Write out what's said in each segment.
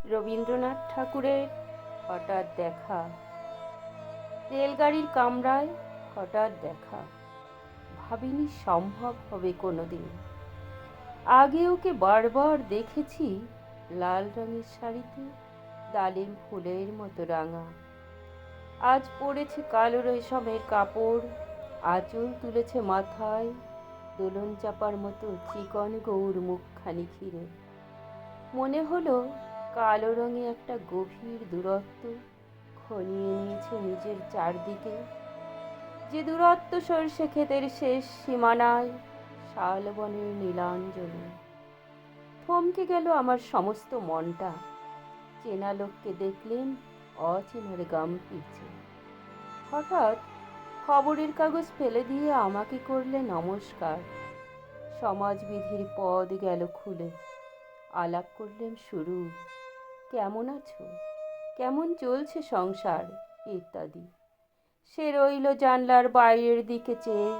রবীন্দ্রনাথ ঠাকুরের হঠাৎ দেখা, রেলগাড়ির কামরায় হঠাৎ দেখা। ভাবিনি সম্ভব হবে কোনোদিন। আগে ওকে বারবার দেখেছি লাল রঙের শাড়িতে, ডালিম ফুলের মতো রাঙা। আজ পরেছে কালো রেশমের কাপড়, আঁচল তুলেছে মাথায়, দোলন চাপার মতো চিকন গৌর মুখখানি ঘিরে। মনে হলো কালো রঙে একটা গভীর দূরত্ব ঘনিয়ে নিয়েছে নিজের চারদিকে, যে দূরত্ব সরষে ক্ষেতের শেষ সীমানায় শালবনের নীলাঞ্জলি। থমকে গেল আমার সমস্ত মনটা। চেনা লোককে দেখলেন অচেনার গাম্ভীর্যে। হঠাৎ খবরের কাগজ ফেলে দিয়ে আমাকে করলে নমস্কার। সমাজবিধির পদ গেল খুলে। আলাপ করলেন শুরু। কেমন আছো, কেমন চলছে সংসার, ইত্যাদি। সে রইল জানলার বাইরের দিকে চেয়ে,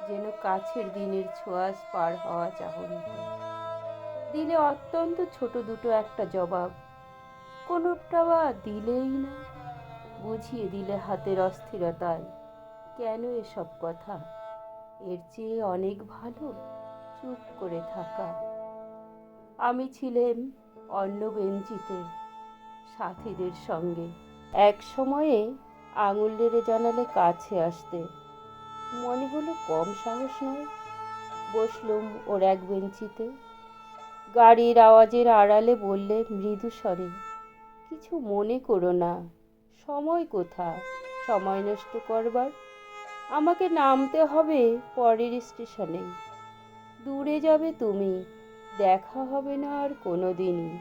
যেন কাছের দিনের ছোঁয়াচ পার হওয়া চাহনিতে। দিলে অত্যন্ত ছোট দুটো একটা জবাব, কোনোটা বা দিলেই না। বুঝিয়ে দিলে হাতের অস্থিরতায়, কেন এসব কথা? এর চেয়ে অনেক ভালো চুপ করে থাকা। আমি ছিলাম অন্য বেঞ্চিতে সাথীদের সঙ্গে। এক সময়ে আঙুল নেড়ে জানালে কাছে আসতে। মনে হলো কম সাহস নয়। বসলুম ওর এক বেঞ্চিতে। গাড়ির আওয়াজের আড়ালে বললে মৃদু স্বরে, কিছু মনে করো না। সময় কোথা সময় নষ্ট করবার? আমাকে নামতে হবে পরের স্টেশনে। দূরে যাবে তুমি, দেখা হবে না আর কোনো দিনই।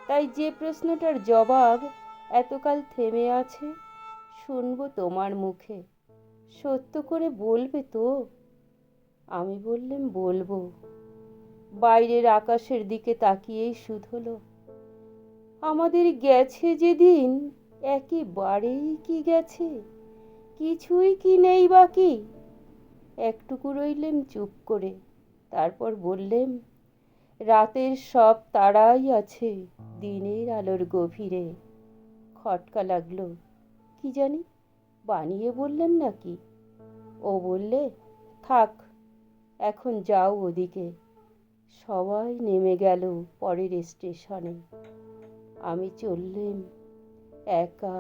তাই যে প্রশ্নটার জবাব এতকাল থেমে আছে, শুনবো তোমার মুখে। সত্য করে বলবে তো? আমি বললাম বলবো। বাইরের আকাশের দিকে তাকিয়েই শুধোলো, আমাদের গেছে যেদিন একেবারেই কি গেছে, কিছুই কি নেই বাকি। একটুকু রইলেম চুপ করে। তারপর বললেম, রাতের সব তারাই আছে দিনের আলোর গভীরে। খটকা লাগলো। কি জানি বানিয়ে বললেন নাকি? ও বললে, থাক, এখন যাও ওদিকে। সবাই নেমে গেল পরের স্টেশনে। আমি চললেম একা।